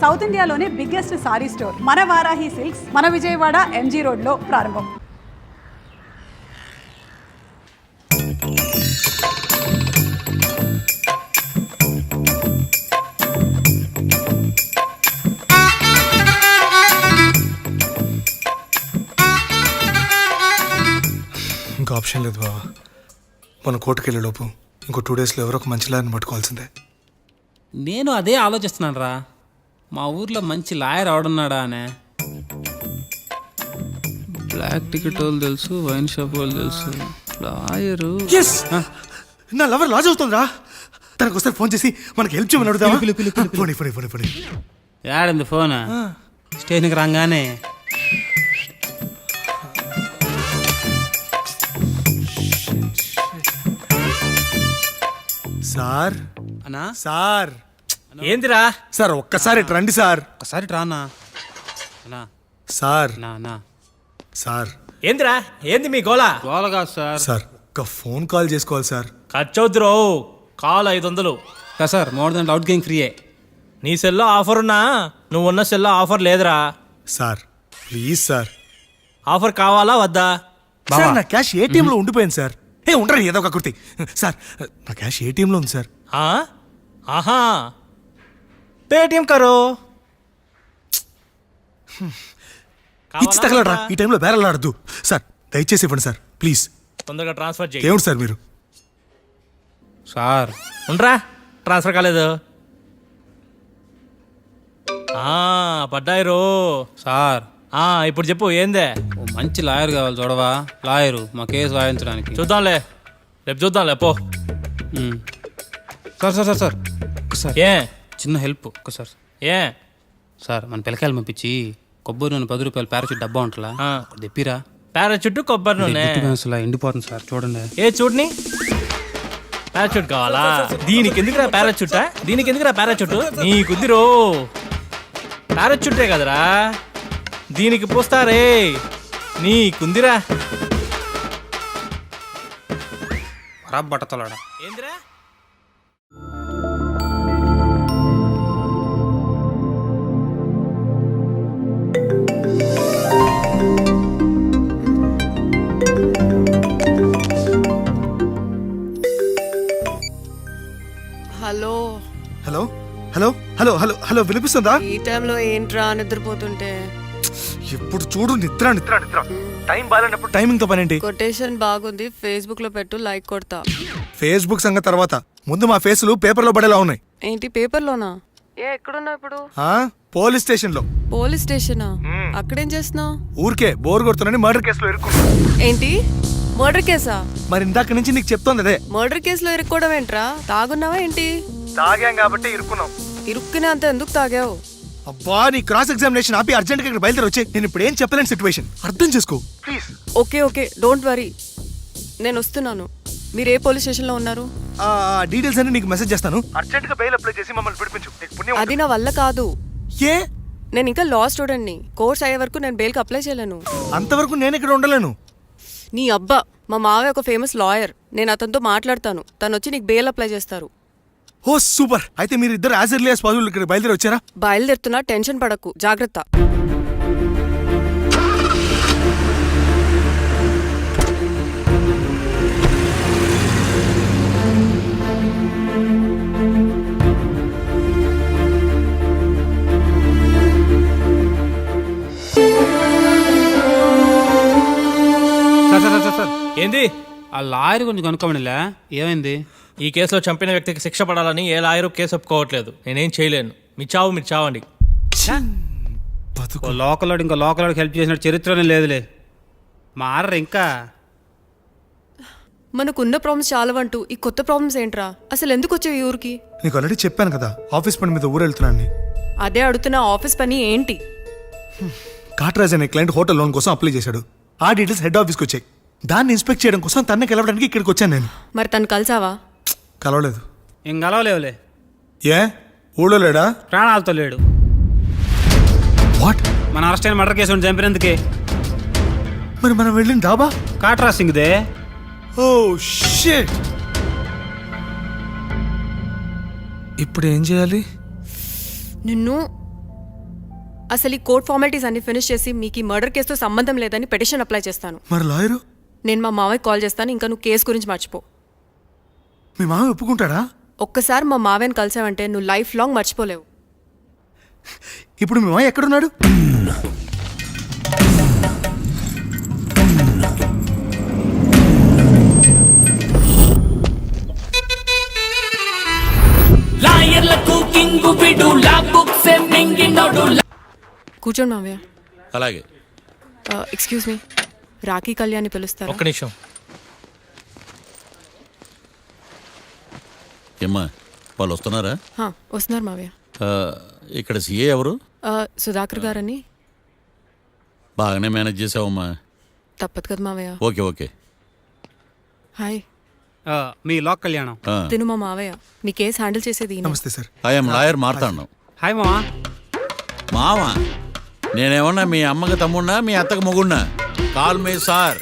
South ఇండియాలోనే biggest sorry store మన Varahi silks మన విజయవాడ ఎంజీ రోడ్లో ప్రారంభం. ఇంకా ఆప్షన్ లేదు బాబా. మన కోర్టుకు వెళ్ళే లోపు ఇంకో 2 డేస్లో ఎవరో ఒక మంచి లాయర్ని పట్టుకోవాల్సిందే. నేను అదే ఆలోచిస్తున్నాను రా. మా ఊర్లో మంచి లాయర్ ఆడున్నాడా అనే. బ్లాక్ టికెట్ వాళ్ళు తెలుసు, వైన్ షాప్ వాళ్ళు తెలుసు, లాయరు. నా లవర్ లాజ్ అవుతుందిరా. తనకు ఒకసారి ఫోన్ చేసి మనకి హెల్ప్ చేయమని అడుగుదామా? పోనీ. యాడింది ఫోన్? స్టేషన్కి రాగానే సార్ అన్నా. సార్ ఏందిరా? సార్ ఒక్కసారి ఇటు రండి సార్. ఒకసారి రానా అన్నా. సార్ నా సార్ ఏందిరా? ఏంది మీ గోళ? గోలగా సార్. సార్ ఒక ఫోన్ కాల్ చేసుకోవాలి సార్. ఖర్చవుద్దురో. కాల్ 500. సార్ మోర్ దాంట్లో అవుట్ గేమ్ ఫ్రీయే. నీ సెల్లో ఆఫర్ ఉన్నా నువ్వున్న సెల్లో ఆఫర్ లేదురా. Sir please sir. ఆఫర్ కావాలా వద్దా? సార్ నా క్యాష్ ఏటీఎంలో ఉండిపోయింది సార్. ఉండరు ఏదో ఒక కుర్తి. సార్ నా క్యాష్ ఏటీఎంలో ఉంది సార్. ఆహా, పేటిఎం కరో. ఇచ్చి తగలరా. ఈ టైంలో బేరలాడద్దు సార్. దయచేసి ఇవ్వండి సార్ ప్లీజ్. తొందరగా ట్రాన్స్ఫర్ చేయి. ఏమిటి సార్ మీరు? సార్ ఉండరా, ట్రాన్స్ఫర్ కాలేదు. పడ్డాయి రో. సార్ ఇప్పుడు చెప్పు ఏందే? ఓ మంచి లాయర్ కావాలి చూడవా. లాయరు మా కేసు వాయించడానికి. చూద్దాంలే, రేపు చూద్దాంలే పో. సార్ సార్ సార్ సార్ ఒకసారి ఏ చిన్న హెల్ప్ ఒకసారి. ఏ సార్ మన పిల్లకాయలు పంపించి కొబ్బరి నూనె 10 రూపాయలు పారాచూట్ డబ్బా ఉంటుందా తెప్పిరా. పారాచుట్టు కొబ్బరి నూనె ఎండిపోతుంది సార్ చూడండి. ఏ చూడని. పారాచూట్ కావాలా? దీనికి ఎందుకురా పారాచూటా? దీనికి ఎందుకురా పారాచూట్? నీకుద్దిరో. పారాచూటే కదరా, దీనికి పోస్తారే. నీకుందిరా. బట్టతలాడా ఏందిరా? Hello hello hello hello hello hello వినిపిస్తుందా? ఈ టైంలో ఏంట్రా నిద్రపోతుంటే? ఎప్పుడు చూడు నిద్ర నిద్ర నిద్ర. టైం బాగాలేనప్పుడు టైమింగ్ తో పనేంటి? కొటేషన్ బాగుంది, ఫేస్బుక్ లో పెట్టు, లైక్ కొడతా. ఫేస్బుక్ సంగతి తర్వాత, ముందు మా ఫేసులు పేపర్లో పడేలా ఉన్నాయి. ఏంటి పేపర్లోనా? ఎక్కడున్నావు ఇప్పుడు? పోలీస్ స్టేషన్ లో. పోలీస్ స్టేషనా? అక్కడేం చేస్తున్నావు? ఊరికే బోర్ కొడుతున్నాని మర్డర్ కేసులో ఇరుక్కున్నా. ఏంటి మర్డర్ కేసా? మరి ఇందాక నుంచి నీకు చెప్తోంది అదే. మర్డర్ కేసులో ఇరుక్కోవడం ఏంట్రా? తాగున్నావా ఏంటి? తాగాం కాబట్టి ఇరుక్కున్నాం. ఇరుక్కునే అంత ఎందుకు తాగావు? అబ్బా నీ క్రాస్ ఎగ్జామినేషన్ ఆపి అర్జెంట్ గా ఇక్కడ బయలుదేరి వచ్చే. నేను ఇప్పుడు ఏం చెప్పలేని సిచ్యువేషన్, అర్థం చేసుకో ప్లీజ్. ఓకే డోంట్ వరీ, నేను వస్తున్నాను. మీరు ఏ పోలీస్ స్టేషన్ లో ఉన్నారు? డీటెయిల్స్ అన్ని నీకు మెసేజ్ చేస్తాను. అర్జెంట్ గా బెయిల్ అప్లై చేసి మమ్మల్ని పిలిపించు. నీకు పుణ్యం అది నా వల్ల కాదు. ఏ? నేను ఇంకా లా స్టూడెంట్ని. కోర్స్ అయ్యే వరకు నేను బెయిల్కి అప్లై చేయలేను. అంతవరకు నేను ఇక్కడ ఉండలేను. నీ అబ్బా, మా మావయ్య ఒక ఫేమస్ లాయర్. నేను అతనితో మాట్లాడతాను, తను వచ్చి నీకు బెయిల్ అప్లై చేస్తారు. ఓ సూపర్. అయితే మీరు ఇద్దరు యాజ్ ఎర్లీ యాజ్ పాసిబుల్ ఇక్కడ బయలుదేరి వచ్చారా? బయలుదేరుతున్నా, టెన్షన్ పడకు, జాగ్రత్త. సార్ ఏంది? ఆ లాయర్ గురించి కనుక్కోమనిలే. ఏమైంది? ఈ కేసులో చంపిన వ్యక్తికి శిక్ష పడాలని ఏ లాయరు కేసు ఒప్పుకోవట్లేదు. నేనేం చేయలేను. మీ చావండి. లోకల్ ఇంకో లోకల్ హెల్ప్ చేసిన చరిత్రనే లేదులే. మారరు ఇంకా. మనకున్న ప్రాబ్లమ్స్ చాలవంటూ ఈ కొత్త ప్రాబ్లమ్స్ ఏంట్రా? అసలు ఎందుకు వచ్చావు ఈ ఊరికి? నీకు ఆల్రెడీ చెప్పాను కదా, ఆఫీస్ పని మీద ఊరు వెళ్తున్నాను. అదే అడుగుతున్నా, ఆఫీస్ పని ఏంటి? కాట్రాజ్ అనే క్లయింట్ హోటల్ లోన్ కోసం అప్లై చేశాడు. ఆ డీటెయిల్స్ హెడ్ ఆఫీస్కి వచ్చాయి. దాన్ని ఇన్స్పెక్ట్ చేయడం కోసం తన్నే కలవడానికి ఇక్కడికి వచ్చాను నేను. మరి తను కలిసావా? కలవలేదు. ఏం కలవలేవులే. ఏ ఊళ్ళో లేడా? ప్రాణాలతో లేడు. వాట్? మన అరెస్ట్ అయిన మర్డర్ కేసు చంపినందుకే. మరి మనం వెళ్ళిన డాబా కాట్రా సింగ్దే. Oh shit. ఇప్పుడు ఏం చేయాలి? నిన్ను అసలు ఈ కోర్ట్ ఫార్మాలిటీస్ అన్ని ఫినిష్ చేసి మీకు ఈ మర్డర్ కేసుతో సంబంధం లేదని పిటిషన్ అప్లై చేస్తాను. మరి లాయరు నేను మా మావయ్య కాల్ చేస్తాను, ఇంకా నువ్వు కేసు గురించి మర్చిపో. మీ మామ ఒప్పుకుంటాడా? ఒక్కసారి మా మావయ్యని కలిసావంటే నువ్వు లైఫ్ లాంగ్ మర్చిపోలేవు. ఇప్పుడు మీ మామ ఎక్కడున్నాడు? లాయర్లకు కింగు విడు లా బుక్స్ మింగినోడు. కూర్చోండి మావయ్య. అలాగే. ఎక్స్క్యూజ్ మీ, రాఖీ కళ్యాణ్ని పిలుస్తారా? ఒక్క నిమిషం. ఏమ్మా వాళ్ళు వస్తున్నారా? వస్తున్నారు మావయ్య. ఇక్కడ సీఏ ఎవరు? సుధాకర్ గారని. బాగానే మేనేజ్ చేసావమ్మా. తప్పదు కదా మావయ్య. Okay okay. హాయ్. మీ లాక్ కళ్యాణం. తిను మా మావయ్య. మీ కేసు హ్యాండిల్ చేసేది ఈయన. నమస్తే sir. I'm lawyer Marthandam. Hi మావా. మావా నేనేమన్నా మీ అమ్మకి తమ్ముడినా మీ అత్తకు మొగుడినా? Call me sir.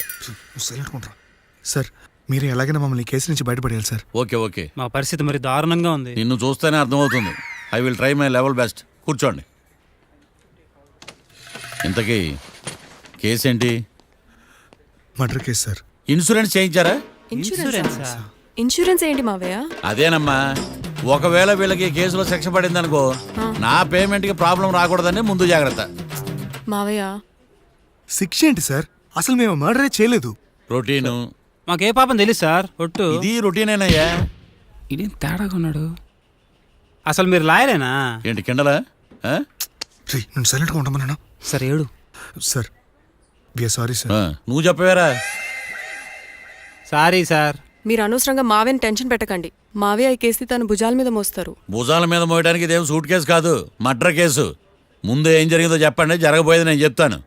సార్ మీరు ఎలాగైనా మమ్మల్ని ఈ కేసు నుంచి బయటపడేయాలి సార్. Okay okay. మా పరిస్థితి మరి దారుణంగా ఉంది. నిన్ను చూస్తేనే అర్థమవుతుంది. I will try my level best. కూర్చోండి. ఇంతకీ కేసు ఏంటి? Murder case sir. ఇన్సూరెన్స్ చేయించారా? ఇన్సూరెన్స్ ఏంటి మావయ్య? అదేనమ్మా, ఒకవేళ వీళ్ళకి కేసులో శిక్ష పడిందనుకో నా పేమెంట్కి ప్రాబ్లం రాకూడదని ముందు జాగ్రత్త. మావయ్య శిక్ష ఏంటి సార్? అసలు మేము మర్డరే చేయలేదు. రొటీను. మాకే పాపం తెలుసు సార్. ఒట్టు ఇది రొటీనేనయ్యా. ఇదేం తేడాగా ఉన్నాడు. అసలు మీరు లాయరేనా? ఏంటి కిండలా? నేను సైలెంట్గా ఉంటామన్నా. సార్ ఏడు. Sir we are sorry. నువ్వు చెప్పవేరా? Sorry sir. మీరు అనవసరంగా మావయ్యని టెన్షన్ పెట్టకండి. మావయ్య ఈ కేసు తన భుజాల మీద మోస్తారు. భుజాల మీద మోయడానికి ఇదేం సూట్ కేసు కాదు, మర్డర్ కేసు. ముందు ఏం జరిగిందో చెప్పండి, జరగబోయేది నేను చెప్తాను.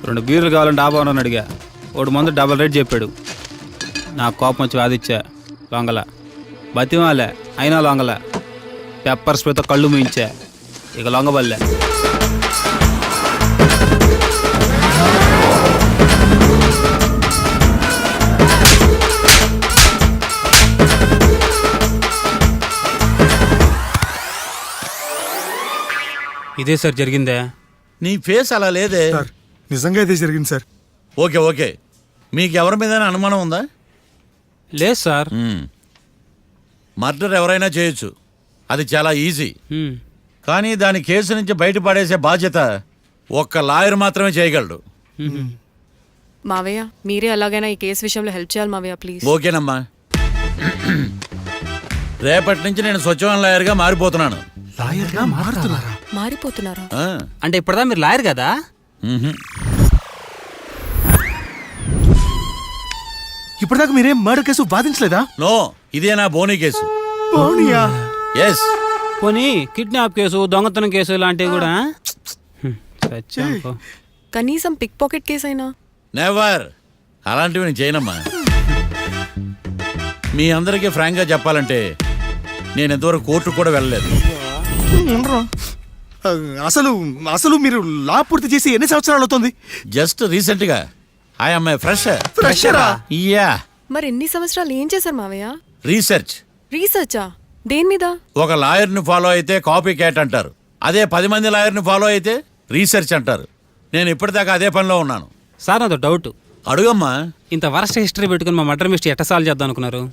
రెండు బీర్లు కావాలని డాబా అని అడిగా. ఒకడు మందు డబల్ రేట్ చెప్పాడు. నా కోపం వచ్చి వాదిచ్చా. లొంగల బతిమాలే, అయినా లొంగల. పెప్పర్ స్ప్రేతో కళ్ళు మూయించా. ఇక లొంగబల్లే. ఇదే సార్ జరిగిందే. నీ ఫేస్ అలా లేదే. సార్ నిజంగా ఇదే జరిగింది సార్. Okay okay. మీకు ఎవరి మీద అనుమానం ఉందా? లేదు సార్. మర్డర్ ఎవరైనా చేయొచ్చు, అది చాలా ఈజీ. మ్మ్. కానీ దాని కేసు నుంచి బయటపడేసే బాధ్యత ఒక్క లాయర్ మాత్రమే చేయగలడు. మావయ్య మీరే ఎలాగైనా ఈ కేసు విషయంలో హెల్ప్ చేయాలి మావయ్య, ప్లీజ్. ఓకేనమ్మా. రేపటి నుంచి నేను స్వచ్ఛమైన లాయర్గా మారిపోతున్నాను. లాయర్గా మారుతున్నారా? మారిపోతున్నారా? ఆ, అంటే ఇప్పటిదా మీరు లాయర్ కదా? మ్హూ. ఇప్పటిదాకా మీరేం మర్డర్ కేసు వాదించలేదా? నో, ఇదే నా బోనీ కేసు. అవునియా? ఎస్. పోనీ కిడ్నాప్ కేసు, దొంగతనం కేసు ఇలాంటివి కూడా. సత్యం పో. కనీసం పిక్ పాకెట్ కేసు అయినా. నెవర్. అలాంటివి నేను చేయనమ్మా. మీ అందరికీ ఫ్రాంక్గా చెప్పాలంటే నేను ఎంతవరకు కోర్టుకు కూడా వెళ్ళలేదు. అసలు అసలు మీరు లా పూర్తి చేసి ఎన్ని సంవత్సరాలు అవుతుంది? జస్ట్ రీసెంట్గా ఐఎమ్ ఏ ఫ్రెషర్. ఫ్రెషరా? యా. మరి ఎన్ని సంవత్సరాలు ఏం చేశారు మావయ్య? రీసెర్చ్. రీసెర్చా? దేని మీద? ఒక లాయర్ని ఫాలో అయితే కాపీ క్యాట్ అంటారు, అదే 10 మంది లాయర్ని ఫాలో అయితే రీసెర్చ్ అంటారు. నేను ఇప్పటిదాకా అదే పనిలో ఉన్నాను. సార్ నాతో డౌట్. అడుగమ్మా. ఇంత వరస్ట్ హిస్టరీ పెట్టుకుని మా మర్డర్ మిస్టరీ ఎట్ట సాల్వ్ చేద్దాం అనుకున్నారు?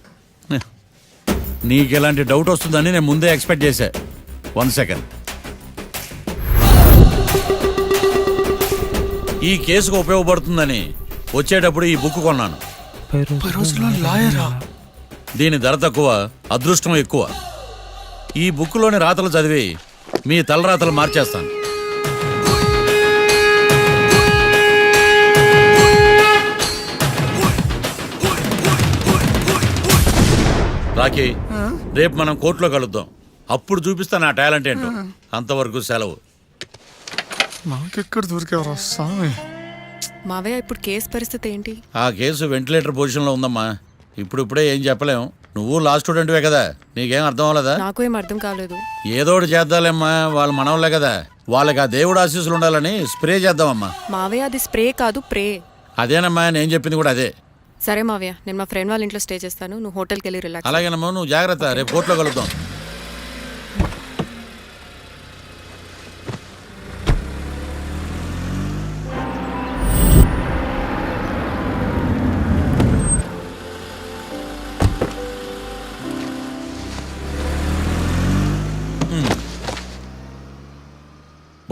నీకు ఎలాంటి డౌట్ వస్తుందని నేను ముందే ఎక్స్పెక్ట్ చేశా. 1 సెకండ్. ఈ కేసుకు ఉపయోగపడుతుందని వచ్చేటప్పుడు ఈ బుక్ కొన్నాను. దీని ధర తక్కువ, అదృష్టం ఎక్కువ. ఈ బుక్లోని రాతలు చదివి మీ తలరాతలు మార్చేస్తాను. రాకీ, రేపు మనం కోర్టులో కలుద్దాం. అప్పుడు చూపిస్తా నా టాలెంట్ ఏంటో. అంతవరకు సెలవు. మాకెక్కడ దొరికేవరా స్వామి? మావయ్య ఇప్పుడు కేసు పరిస్థితి ఏంటి? ఆ కేసు వెంటిలేటర్ పొజిషన్లో ఉందమ్మా. ఇప్పుడిప్పుడే ఏం చెప్పలేం. నువ్వు లాస్ట్ స్టూడెంట్వే కదా, నీకేం అర్థం అవ్వలేదా? నాకు ఏం అర్థం కాలేదు. ఏదో ఒకటి చేద్దాలేమ్మా, వాళ్ళు మనవలే కదా, వాళ్ళకి ఆ దేవుడు ఆశీస్సులు ఉండాలని స్ప్రే చేద్దామమ్మా. మావయ్య అది స్ప్రే కాదు ప్రే. అదేనమ్మా నేను చెప్పింది కూడా అదే. సరే మావయ్య, నేను మా ఫ్రెండ్ వాళ్ళ ఇంట్లో స్టే చేస్తాను, నువ్వు హోటల్కి వెళ్ళి రిలాక్స్. అలాగేనమ్మా, నువ్వు జాగ్రత్త, రేపు కోర్టులో కలుద్దాం.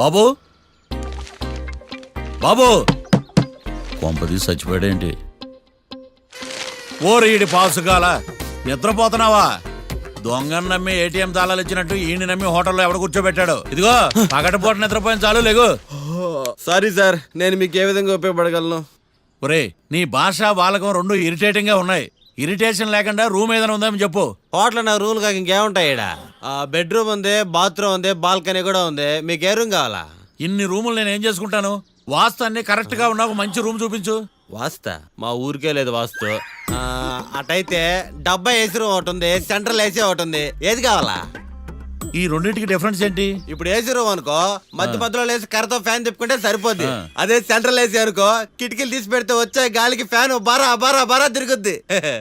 బాబు బాబు, కొంపది చచ్చిపోయాడేంటి? ఓరీడి పాసుగాల, నిద్రపోతున్నావా? దొంగను నమ్మి ఏటీఎం తాళాలు ఇచ్చినట్టు ఈయన నమ్మి హోటల్లో ఎవడ కూర్చోబెట్టాడు? ఇదిగో పగటిపూట నిద్రపోయిన చాలు, లేగు. సారీ సార్, నేను మీకు ఏ విధంగా ఉపయోగపడగలను? ఒరే, నీ భాష వాలకం రెండు ఇరిటేటింగ్ గా ఉన్నాయి. ఇరిటేషన్ లేకుండా రూమ్ ఏదైనా ఉందని చెప్పు. హోటల్ నా రూమ్ కాక ఇంకేముంటాయి? ఈడ బెడ్రూమ్ ఉంది, బాత్రూమ్ ఉంది, బాల్కనీ కూడా ఉంది. మీకు ఏ రూమ్ కావాలా? ఇన్ని రూములు నేను ఏం చేసుకుంటాను? వాస్తు అన్ని కరెక్ట్ గా ఉన్న ఒక మంచి రూమ్ చూపించు. వాస్తా మా ఊరికే లేదు వాస్తు. అటైతే డబ్బా ఏసీ రూమ్ ఒకటి ఉంది, సెంట్రల్ ఏసీ ఒకటి ఉంది. ఏది కావాలా? ఈ రెండింటికి డిఫరెన్స్ ఏంటి? ఇప్పుడు ఏసీ రూమ్ అనుకో, మధ్య మధ్యలో లేసి కర్రతో ఫ్యాన్ తిప్పుకుంటే సరిపోద్ది. అదే సెంట్రల్ ఏసీ అనుకో, కిటికీలు తీసి పెడితే వచ్చే గాలికి ఫ్యాన్ బారా బారా బారా తిరుగుద్ది.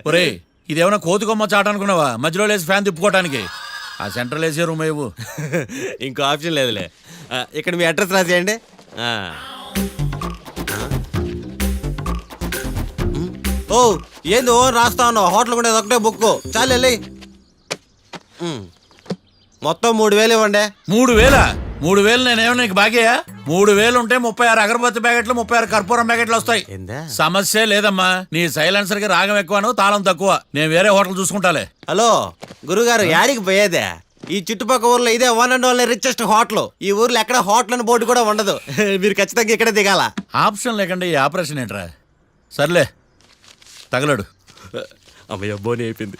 ఒరే, ఇదేమన్నా కోతి కొమ్మ చాట అనుకున్నావా మధ్యలో లేసి ఫ్యాన్ తిప్పుకోవటానికి? ఆ సెంట్రల్ ఏసీ రూమ్ ఇవ్వు. ఇంకో ఆప్షన్ లేదులే. ఇక్కడ మీ అడ్రస్ రాసేయండి. ఓ ఏంది ఓ రాస్తా ఉన్నావు? హోటల్ కూడా ఒకటే బుక్ చాలు వెళ్ళి. మొత్తం 3000 ఇవ్వండి. 3000? 3000 నేనేమన్నా నీకు బాగేయా? 3000 ఉంటే 36 అగరబత్తి ప్యాకెట్లు, 36 కర్పూరం ప్యాకెట్లు వస్తాయి. ఏందా? సమస్య లేదమ్మా. నీ సైలెన్సర్ కి రాగం ఎక్కువను, తాళం తక్కువ. నేను వేరే హోటల్ చూసుకుంటాలే. హలో గురుగారు, యాడికి పోయేదే? ఈ చుట్టుపక్కల ఊర్లో ఇదే one and only richest hotel. ఈ ఊర్లో ఎక్కడ హోటల్ అని బోర్డు కూడా ఉండదు. మీరు ఖచ్చితంగా ఇక్కడే దిగాల. ఆప్షన్ లేకుండా ఈ ఆపరేషన్ ఏంట్రా? సర్లే, తగలడు. అమ్మయ్య, బోని అయిపోయింది.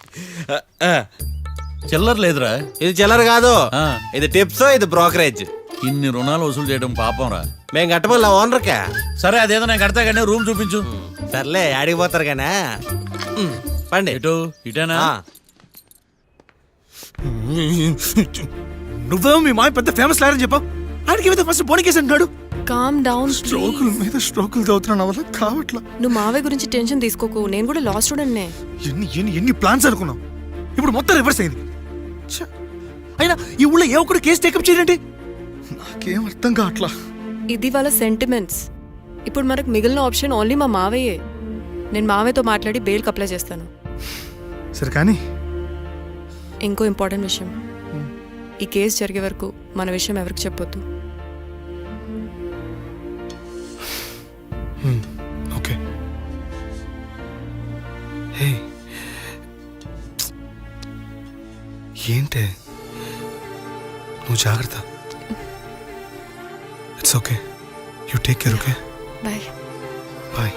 చిల్లర లేదురా. ఇది చిల్లర కాదు, ఆ. ఇది టిప్స్, ఇది బ్రోకరేజ్. ఇన్ని రుణాలు వసూలు చేయడం పాపం రా. మేము కట్టబోలే ఓనర్కే. సరే, అదేదో నేను కడతా కానీ రూమ్ చూపించు. సర్లే, ఆడికి పోతారు కానీ పండి. ఇటు ఇటేనా? నువ్వేమో మీ మాయ పెద్ద ఫేమస్ లాయర్ అని చెప్పావు. ఆడికి ఏదో ఫస్ట్ బోని కేసు అంటున్నాడు. Calm down. స్ట్రోకుల మీద స్ట్రోకులు తవ్వుతున్నా నా వల్ల కావట్లా. నువ్వు మావయ్య గురించి టెన్షన్ తీసుకోకు, నేను కూడా లా స్టూడెంట్నే. ఎన్ని ప్లాన్స్ అనుకున్నావు, ఇప్పుడు మొత్తం రివర్స్ అయింది. ఛ! అయినా ఈ ఊళ్ళో ఏ ఒక్కడు కేసు టేకప్ చేయండి, నాకేం అర్థం కావట్లా. ఇది వాళ్ళ సెంటిమెంట్స్. ఇప్పుడు మనకు మిగిలిన ఆప్షన్ ఓన్లీ మా మావయ్యే. నేను మావయ్యతో మాట్లాడి బెయిల్కి అప్లై చేస్తాను. సరే కానీ ఇంకో ఇంపార్టెంట్ విషయం, ఈ కేసు జరిగే వరకు మన విషయం ఎవరికి చెప్పొద్దు. ఓకే. హే, ఏంటే నువ్వు జాగ్రత్త. It's okay, you take care. Okay, bye. Bye.